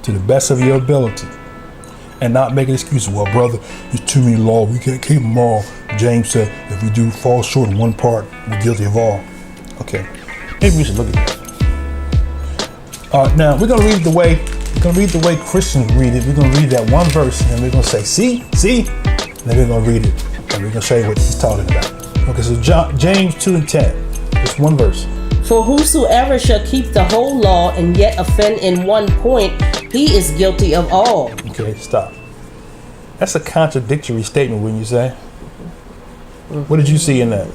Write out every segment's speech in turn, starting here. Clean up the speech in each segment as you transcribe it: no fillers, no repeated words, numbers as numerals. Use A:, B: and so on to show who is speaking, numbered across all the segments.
A: to the best of your ability, and not make an excuse. Well, brother, there's too many laws. We can't keep them all. James said, if we do fall short in one part, we're guilty of all. Okay, maybe we should look at that. Now we're gonna read the way Christians read it. We're gonna read that one verse, and we're gonna say, see, and then we're gonna read it, and we're gonna show you what he's talking about. Okay, so James 2:10, just one verse.
B: For whosoever shall keep the whole law and yet offend in one point, he is guilty of all.
A: Okay, stop. That's a contradictory statement, wouldn't you say? What did you see in that?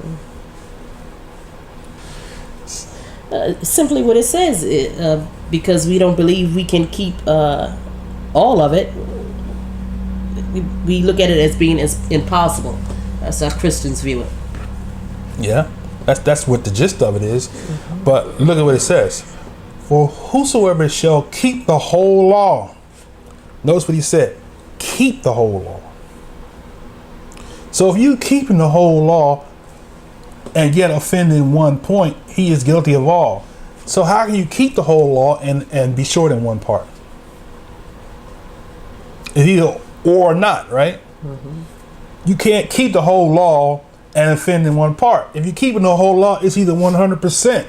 B: Simply what it says, because we don't believe we can keep all of it. We look at it as being impossible. That's how Christians view it.
A: Yeah, that's what the gist of it is. But look at what it says. For whosoever shall keep the whole law. Notice what he said. Keep the whole law. So if you keeping the whole law and yet offending one point, he is guilty of all. So how can you keep the whole law and be short in one part? It's either or not, right? You can't keep the whole law and offend in one part. If you're keeping the whole law, it's either 100%.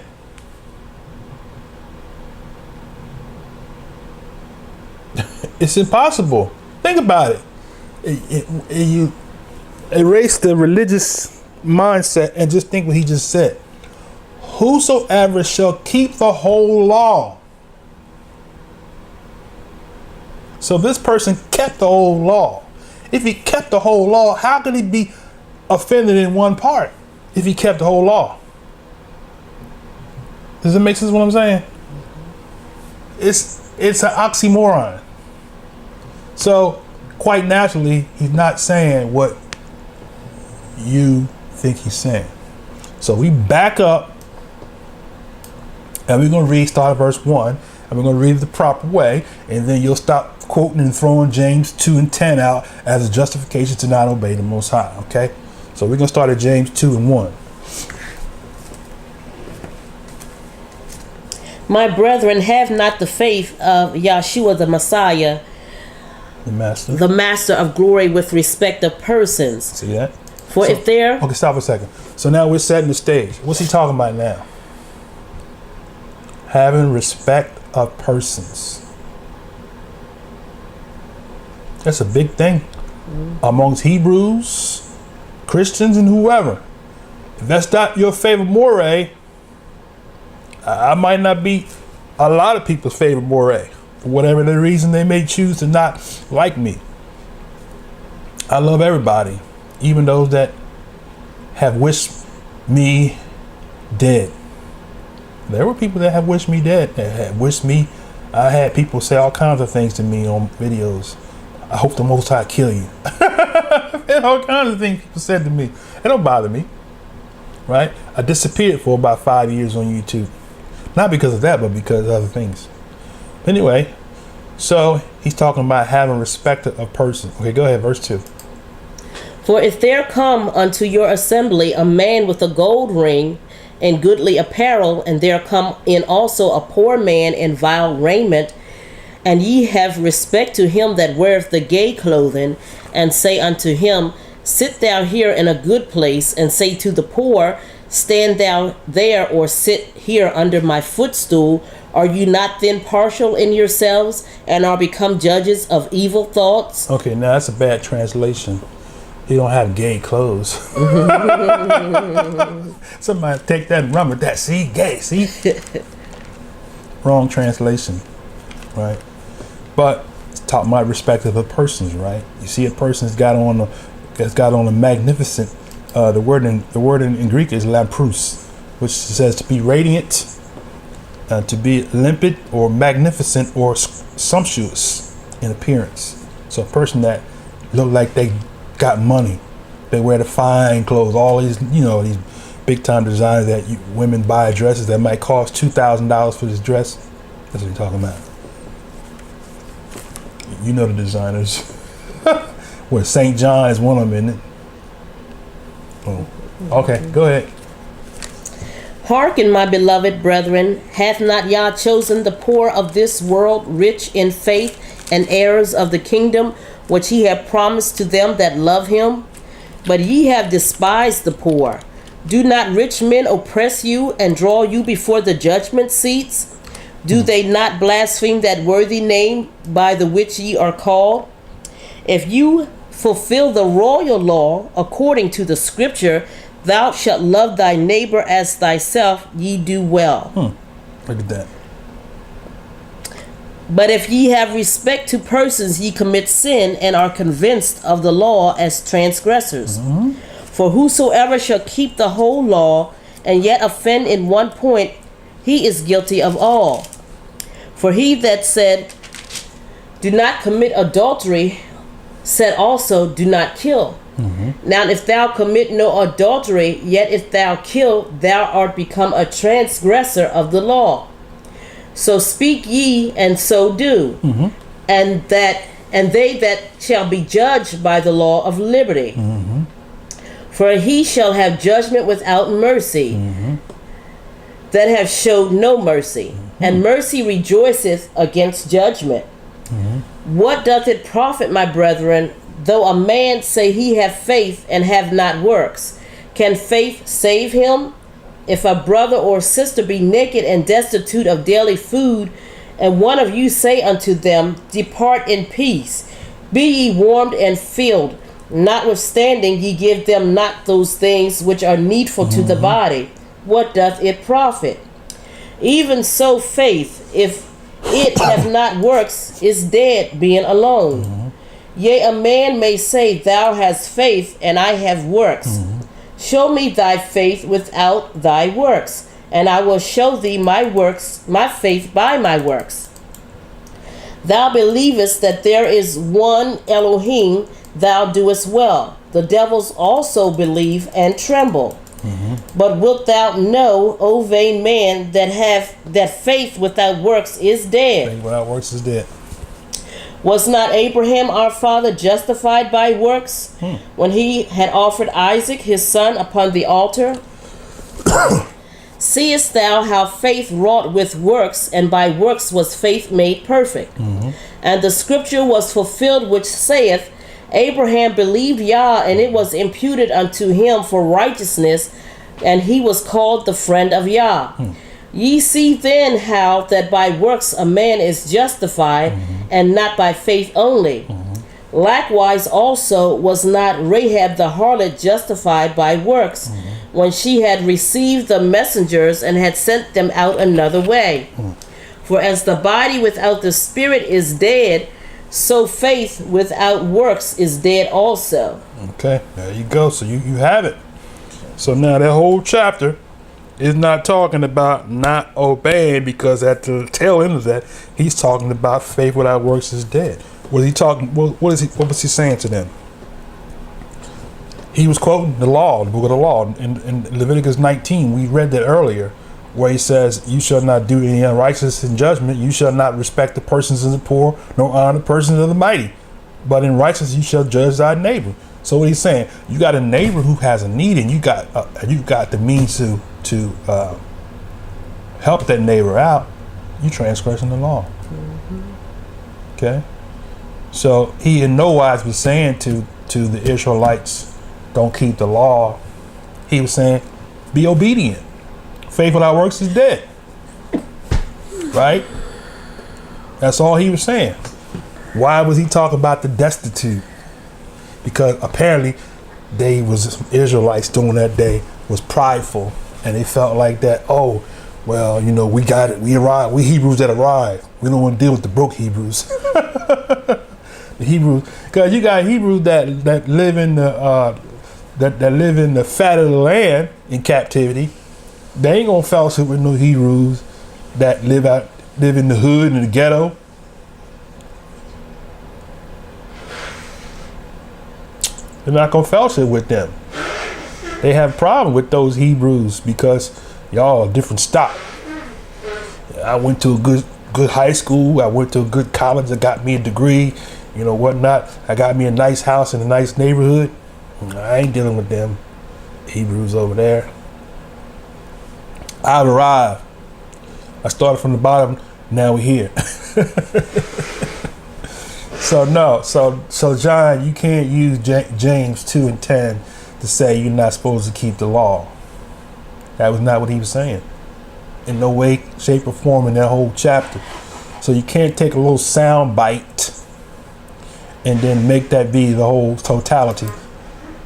A: It's impossible. Think about it. You erase the religious mindset and just think what he just said. Whosoever shall keep the whole law. So this person kept the whole law. If he kept the whole law, how could he be offended in one part if he kept the whole law? Does it make sense what I'm saying? It's an oxymoron. So quite naturally, he's not saying what you think he's saying. So we back up and we're going to start at verse 1, and we're going to read it the proper way, and then you'll stop quoting and throwing James 2:10 out as a justification to not obey the Most High, okay? So we're going to start at James 2:1.
B: My brethren, have not the faith of Yahshua the Messiah, the master of glory, with respect of persons.
A: See that?
B: For if there...
A: Okay, stop a second. So now we're setting the stage. What's he talking about now? Having respect of persons. That's a big thing amongst Hebrews, Christians, and whoever. If that's not your favorite moray, I might not be a lot of people's favorite moray. For whatever the reason they may choose to not like me. I love everybody, even those that have wished me dead. There were people that have wished me dead, that have wished me. I had people say all kinds of things to me on videos. I hope the Most High kill you. And all kinds of things people said to me. It don't bother me, right? I disappeared for about 5 years on YouTube. Not because of that, but because of other things. Anyway, so he's talking about having respect of person. Okay, go ahead, verse 2.
B: For if there come unto your assembly a man with a gold ring and goodly apparel, and there come in also a poor man in vile raiment, and ye have respect to him that weareth the gay clothing, and say unto him, sit thou here in a good place, and say to the poor, stand thou there, or sit here under my footstool, are you not then partial in yourselves, and are become judges of evil thoughts? Okay, now that's a bad translation. He don't have gay clothes. Somebody take that and run with that. See, gay, see? Wrong translation, right? But it's talking about respect of the persons, right? You see, a person's got on a magnificent. The word in Greek is lamprous, which says to be radiant, to be limpid or magnificent or sumptuous in appearance. So a person that look like they got money, they wear the fine clothes, all these, these big time designers that women buy dresses that might cost $2,000 for this dress. That's what you're talking about. You know the designers. Where St. John is one of them, isn't it? Oh, okay, go ahead. Hearken, my beloved brethren, hath not Yah chosen the poor of this world rich in faith and heirs of the kingdom which he hath promised to them that love him? But ye have despised the poor. Do not rich men oppress you and draw you before the judgment seats? Do they not blaspheme that worthy name by the which ye are called? If you fulfill the royal law according to the scripture, thou shalt love thy neighbor as thyself, ye do well.
A: Look at that.
B: But if ye have respect to persons, ye commit sin and are convinced of the law as transgressors. For whosoever shall keep the whole law and yet offend in one point, he is guilty of all. For he that said, do not commit adultery, said also, do not kill. Now if thou commit no adultery, yet if thou kill, thou art become a transgressor of the law. So speak ye, and so do, and they that shall be judged by the law of liberty. For he shall have judgment without mercy, that have showed no mercy, and mercy rejoiceth against judgment. What doth it profit, my brethren, though a man say he have faith and have not works? Can faith save him? If a brother or sister be naked and destitute of daily food, and one of you say unto them, depart in peace, be ye warmed and filled, notwithstanding ye give them not those things which are needful to the body, what doth it profit? Even so faith, if it have not works, is dead, being alone. Yea, a man may say, thou hast faith, and I have works. Show me thy faith without thy works, and I will show thee my works, my faith by my works. Thou believest that there is one Elohim, thou doest well. The devils also believe and tremble. But wilt thou know, O vain man, that faith without works is dead?
A: Faith without works is dead.
B: Was not Abraham our father justified by works when he had offered Isaac his son upon the altar? Seest thou how faith wrought with works, and by works was faith made perfect? And the scripture was fulfilled which saith, Abraham believed Yah, and it was imputed unto him for righteousness, and he was called the friend of Yah. Ye see then how that by works a man is justified, and not by faith only. Likewise also was not Rahab the harlot justified by works, when she had received the messengers and had sent them out another way. For as the body without the spirit is dead, so faith without works is dead also.
A: Okay, there you go. So you have it. So now that whole chapter is not talking about not obeying, because at the tail end of that, he's talking about faith without works is dead. Was he talking? What was he saying to them? He was quoting the law, the book of the law, in Leviticus 19. We read that earlier, where he says, "You shall not do any unrighteousness in judgment. You shall not respect the persons of the poor, nor honor the persons of the mighty. But in righteousness you shall judge thy neighbor." So what he's saying, you got a neighbor who has a need, and you got the means to help that neighbor out. You transgressing the law. Okay. So he in no wise was saying to the Israelites, don't keep the law. He was saying, be obedient. Faith without works is dead. Right? That's all he was saying. Why was he talking about the destitute? Because apparently they was Israelites during that day was prideful, and they felt like that, oh, well, you know, we got it. We arrived. We Hebrews that arrived. We don't want to deal with the broke Hebrews. The Hebrews, because you got Hebrews that live in the that live in the fat of the land in captivity. They ain't gonna fellowship with no Hebrews that live in the hood and the ghetto. They're not gonna fellowship with them. They have a problem with those Hebrews because y'all are different stock. I went to a good high school. I went to a good college that got me a degree, you know, whatnot. I got me a nice house in a nice neighborhood. I ain't dealing with them Hebrews over there. I've arrived. I started from the bottom. Now we're here. So John, you can't use James 2:10 to say you're not supposed to keep the law. That was not what he was saying. In no way, shape, or form in that whole chapter. So you can't take a little sound bite and then make that be the whole totality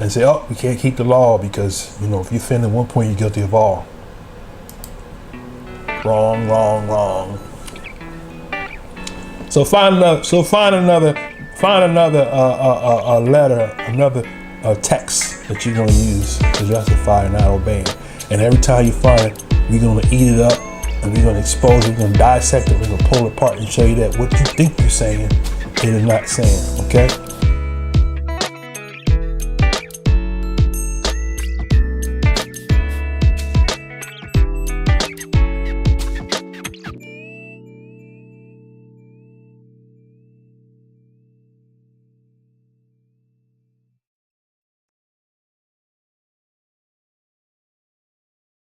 A: and say, oh, we can't keep the law because, if you offend at one point, you're guilty of all. Wrong. So find another letter, another text that you're going to use to justify not obeying. And every time you find it, we're going to eat it up and we're going to expose it, we're going to dissect it, we're going to pull it apart and show you that what you think you're saying, it is not saying, okay?